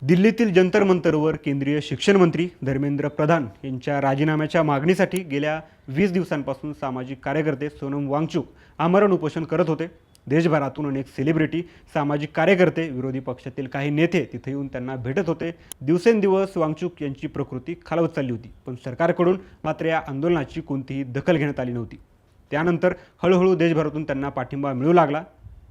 दिल्लीतील जंतर मंतरवर केंद्रीय शिक्षण मंत्री धर्मेंद्र प्रधान यांच्या राजीनाम्याच्या मागणीसाठी गेल्या 20 दिवसांपासून सामाजिक कार्यकर्ते सोनम वांगचुक आमरण उपोषण करत होते। देशभरातून अनेक सेलिब्रिटी, सामाजिक कार्यकर्ते, विरोधी पक्षातील काही नेते तिथे येऊन त्यांना भेटत होते। दिवसेंदिवस वांगचुक यांची प्रकृती खालावत चालली होती, पण सरकारकडून मात्र या आंदोलनाची कोणतीही दखल घेण्यात आली नव्हती। त्यानंतर हळूहळू देशभरातून त्यांना पाठिंबा मिळू लागला।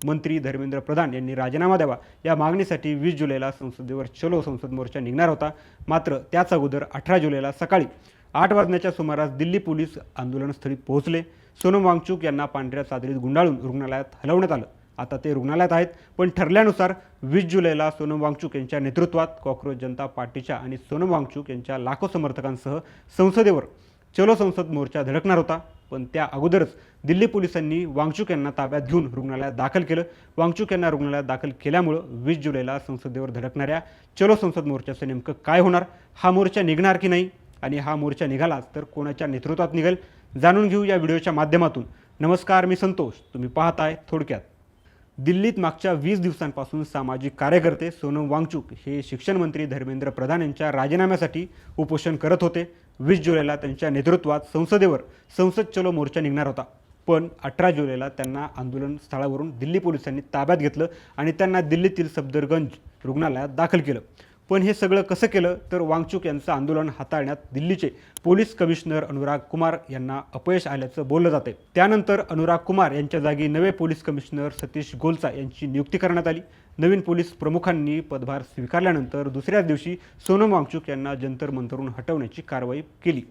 मंत्री धर्मेंद्र प्रधान यांनी राजीनामा द्यावा या मागणीसाठी 20 जुलैला संसदेवर चलो संसद मोर्चा निघणार होता। मात्र त्याच अगोदर 18 जुलैला सकाळी 8 वाजण्याच्या सुमारास दिल्ली पोलीस आंदोलनस्थळी पोहोचले। सोनम वांगचुक यांना पांढऱ्या चादरीत गुंडाळून रुग्णालयात हलवण्यात आलं। आता ते रुग्णालयात आहेत, पण ठरल्यानुसार 20 जुलैला सोनम वांगचुक यांच्या नेतृत्वात कॉक्रोच जनता पार्टीच्या आणि सोनम वांगचुक यांच्या लाखो समर्थकांसह संसदेवर चलो संसद मोर्चा धडकणार होता। पण त्या अगोदरच दिल्ली पोलिसांनी वांगचुक यांना ताब्यात घेऊन रुग्णालयात दाखल केलं। वांगचुक यांना रुग्णालयात दाखल केल्यामुळे 20 जुलैला संसदेवर धडकणाऱ्या चलो संसद मोर्चाचं नेमकं काय होणार, हा मोर्चा निघणार की नाही आणि हा मोर्चा निघालाच तर कोणाच्या नेतृत्वात निघेल, जाणून घेऊ या व्हिडिओच्या माध्यमातून। नमस्कार, मी संतोष, तुम्ही पाहताय थोडक्यात। दिल्लीत मागच्या 20 दिवसांपासून सामाजिक कार्यकर्ते सोनम वांगचुक हे शिक्षण मंत्री धर्मेंद्र प्रधान यांच्या राजीनाम्यासाठी उपोषण करत होते। 20 जुलैला त्यांच्या नेतृत्वात संसदेवर संसद चलो मोर्चा निघणार होता, पण 18 जुलैला त्यांना आंदोलन स्थळावरून दिल्ली पोलिसांनी ताब्यात घेतलं आणि त्यांना दिल्लीतील सफदरगंज रुग्णालयात दाखल केलं। पण हे सगळं कसं केलं तर वांगचुक यांचं आंदोलन हाताळण्यात दिल्लीचे पोलीस कमिशनर अनुराग कुमार यांना अपयश आल्याचं बोललं जाते। त्यानंतर अनुराग कुमार यांच्या जागी नवे पोलीस कमिशनर सतीश गोलचा यांची नियुक्ती करण्यात आली। नवीन पोलीस प्रमुखांनी पदभार स्वीकारल्यानंतर दुसऱ्याच दिवशी सोनम वांगचुक यांना जंतर मंतरवरून हटवण्याची कारवाई केली।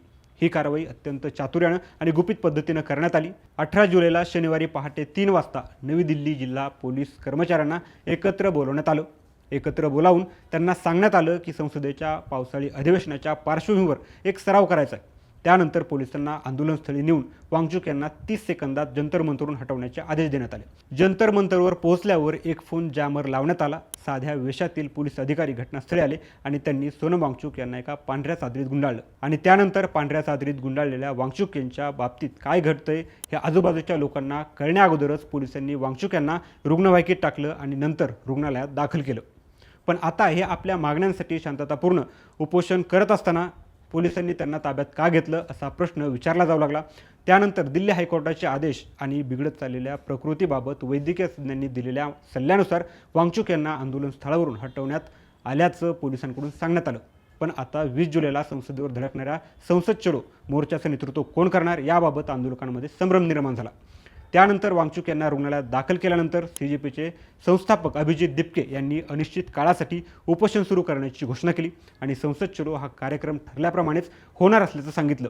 ही कारवाई अत्यंत चातुर्यानं आणि गुपित पद्धतीनं करण्यात आली। 18 जुलैला शनिवारी पहाटे 3 वाजता नवी दिल्ली जिल्हा पोलीस कर्मचाऱ्यांना एकत्र बोलवण्यात आलं। एकत्र बोलावून त्यांना सांगण्यात आलं की संसदेच्या पावसाळी अधिवेशनाच्या पार्श्वभूमीवर एक सराव करायचा आहे। त्यानंतर पोलिसांना आंदोलनस्थळी नेऊन वांगचुक यांना 30 सेकंदात जंतर मंतरवरून हटवण्याचे आदेश देण्यात आले। जंतर मंतरवर पोहोचल्यावर एक फोन जॅमर लावण्यात आला। साध्या वेशातील पोलीस अधिकारी घटनास्थळी आले आणि त्यांनी सोनम वांगचुक यांना एका पांढऱ्या चादरीत गुंडाळलं आणि त्यानंतर पांढऱ्या चादरीत गुंडाळलेल्या वांगचुक यांच्या बाबतीत काय घडतंय हे आजूबाजूच्या लोकांना कळण्या अगोदरच पोलिसांनी वांगचुक यांना रुग्णवाहिकेत टाकलं आणि नंतर रुग्णालयात दाखल केलं। पण आता हे आपल्या मागण्यांसाठी शांततापूर्ण उपोषण करत असताना पोलिसांनी त्यांना ताब्यात का घेतलं असा प्रश्न विचारला जाऊ लागला। त्यानंतर दिल्ली हायकोर्टाचे आदेश आणि बिघडत चाललेल्या प्रकृतीबाबत वैद्यकीय तज्ज्ञांनी दिलेल्या सल्ल्यानुसार वांगचुक यांना आंदोलन स्थळावरून हटवण्यात आल्याचं पोलिसांकडून सांगण्यात आलं। पण आता 20 जुलैला संसदेवर धडकणाऱ्या संसद चलो मोर्चाचं नेतृत्व कोण करणार याबाबत आंदोलकांमध्ये संभ्रम निर्माण झाला। त्यानंतर वांगचुक यांना रुग्णालयात दाखल केल्यानंतर सीजेपीचे संस्थापक अभिजित दिपके यांनी अनिश्चित काळासाठी उपोषण सुरू करण्याची घोषणा केली आणि संसद चलो हा कार्यक्रम ठरल्याप्रमाणेच होणार असल्याचं सांगितलं।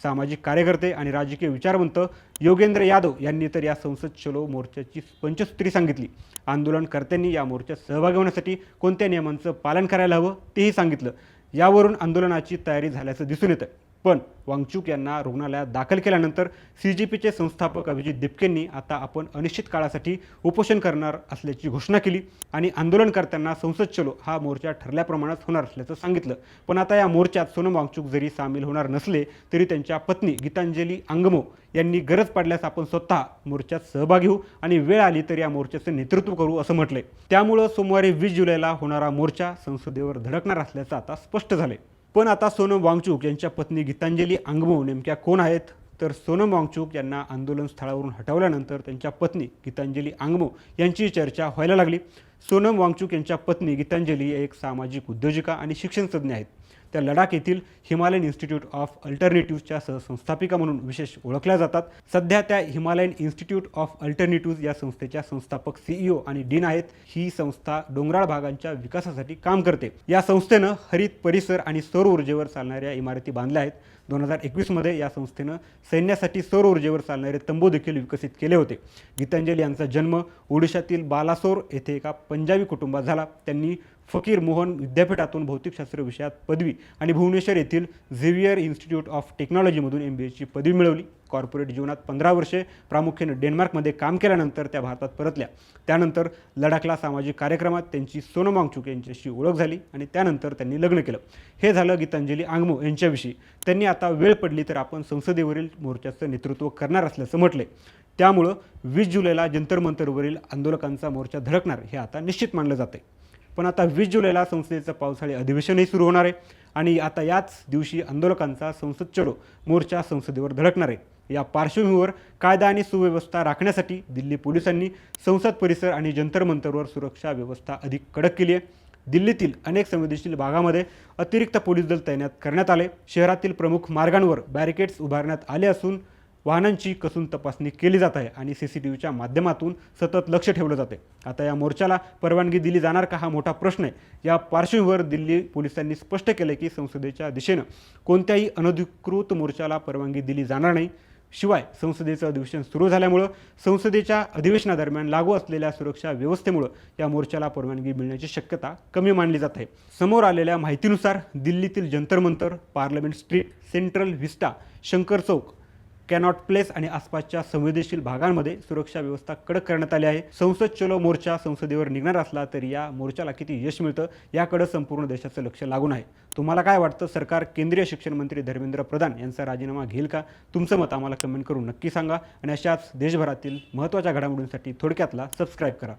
सामाजिक कार्यकर्ते आणि राजकीय विचारवंत योगेंद्र यादव यांनी तर या संसद चलो मोर्चाची पंचसूत्री सांगितली। आंदोलनकर्त्यांनी या मोर्चात सहभागी होण्यासाठी कोणत्या नियमांचं पालन करायला हवं तेही सांगितलं। यावरून आंदोलनाची तयारी झाल्याचं दिसून येतं। पण वांगचुक यांना रुग्णालयात दाखल केल्यानंतर सीजेपीचे संस्थापक अभिजित दिपकेंनी आता आपण अनिश्चित काळासाठी उपोषण करणार असल्याची घोषणा केली आणि आंदोलनकर्त्यांना संसद चलो हा मोर्चा ठरल्याप्रमाणेच होणार असल्याचं सांगितलं। पण आता या मोर्चात सोनम वांगचुक जरी सामील होणार नसले तरी त्यांच्या पत्नी गीतांजली अंगमो यांनी गरज पडल्यास आपण स्वतः मोर्चात सहभागी होऊ आणि वेळ आली तर या मोर्चाचं नेतृत्व करू असं म्हटलंय। त्यामुळं सोमवारी 20 जुलैला होणारा मोर्चा संसदेवर धडकणार असल्याचं आता स्पष्ट झालंय। पण आता सोनम वांगचुक यांच्या पत्नी गीतांजली अंगमो नेमक्या कोण आहेत तर सोनम वांगचुक यांना आंदोलन स्थळावरून हटवल्यानंतर त्यांच्या पत्नी गीतांजली अंगमो यांची चर्चा व्हायला लागली। सोनम वांगचुक यांच्या पत्नी गीतांजली एक सामाजिक उद्योजिका आणि शिक्षणतज्ज्ञ आहेत। त्या लडाख येथील हिमालयन इन्स्टिट्यूट ऑफ अल्टरनेटिव्हच्या सहसंस्थापिका म्हणून विशेष ओळखल्या जातात। सध्या त्या हिमालयन इन्स्टिट्यूट ऑफ अल्टरनेटिव्ह या संस्थेच्या संस्थापक CEO आणि डीन आहेत। ही संस्था डोंगराळ भागांच्या विकासासाठी काम करते। या संस्थेनं हरित परिसर आणि सौर ऊर्जेवर चालणाऱ्या इमारती बांधल्या आहेत। 2021 मध्ये या संस्थेनं सैन्यासाठी सौर ऊर्जेवर चालणारे तंबू देखील विकसित केले होते। गीतांजली यांचा जन्म ओडिशातील बालासोर येथे एका पंजाबी कुटुंबात झाला। त्यांनी फकीर मोहन विद्यापीठातून भौतिकशास्त्र विषयात पदवी आणि भुवनेश्वर येथील झेवियर इन्स्टिट्यूट ऑफ टेक्नॉलॉजीमधून MBAची पदवी मिळवली। कॉर्पोरेट जीवनात 15 वर्षे प्रामुख्याने डेन्मार्कमध्ये काम केल्यानंतर त्या भारतात परतल्या। त्यानंतर लडाखला सामाजिक कार्यक्रमात त्यांची सोनम वांगचुक यांच्याशी ओळख झाली आणि त्यानंतर त्यांनी लग्न केलं। हे झालं गीतांजली अंगमो यांच्याविषयी। त्यांनी आता वेळ पडली तर आपण संसदेवरील मोर्चाचं नेतृत्व करणार असल्याचं म्हटलंय। त्यामुळं 20 जुलैला जंतर मंतरवरील आंदोलकांचा मोर्चा धडकणार हे आता निश्चित मानलं जाते। पण आता 20 जुलैला संसदेचं पावसाळी अधिवेशनही सुरू होणार आहे आणि आता याच दिवशी आंदोलकांचा संसद चलो मोर्चा संसदेवर धडकणार आहे। या पार्श्वभूमीवर कायदा आणि सुव्यवस्था राखण्यासाठी दिल्ली पोलिसांनी संसद परिसर आणि जंतर मंतरवर सुरक्षा व्यवस्था अधिक कडक केली आहे। दिल्लीतील अनेक संवेदनशील भागामध्ये अतिरिक्त पोलीस दल तैनात करण्यात आले। शहरातील प्रमुख मार्गांवर बॅरिकेड्स उभारण्यात आले असून वाहनांची कसून तपासणी केली जात आहे आणि CCTVच्या माध्यमातून सतत लक्ष ठेवलं जाते। आता या मोर्चाला परवानगी दिली जाणार का हा मोठा प्रश्न आहे। या पार्श्वभूमीवर दिल्ली पोलिसांनी स्पष्ट केले की संसदेच्या दिशेनं कोणत्याही अनधिकृत मोर्चाला परवानगी दिली जाणार नाही। शिवाय संसदेचं अधिवेशन सुरू झाल्यामुळं संसदेच्या अधिवेशनादरम्यान लागू असलेल्या सुरक्षा व्यवस्थेमुळं या मोर्चाला परवानगी मिळण्याची शक्यता कमी मानली जात आहे। समोर आलेल्या माहितीनुसार दिल्लीतील Jantar Mantar, Parliament Street, Central Vista, Shankar Chowk, Connaught Place आणि आसपासच्या संवेदनशील भागांमध्ये सुरक्षा व्यवस्था कडक करण्यात आली आहे। संसद चलो मोर्चा संसदेवर निघणार असला तरी या मोर्चाला किती यश मिळतं याकडे संपूर्ण देशाचं लक्ष लागून आहे। तुम्हाला काय वाटतं, सरकार केंद्रीय शिक्षण मंत्री धर्मेंद्र प्रधान यांचा राजीनामा घेईल का? तुमचं मत आम्हाला कमेंट करून नक्की सांगा आणि अशाच देशभरातील महत्त्वाच्या घडामोडींसाठी थोडक्यातला सबस्क्राईब करा।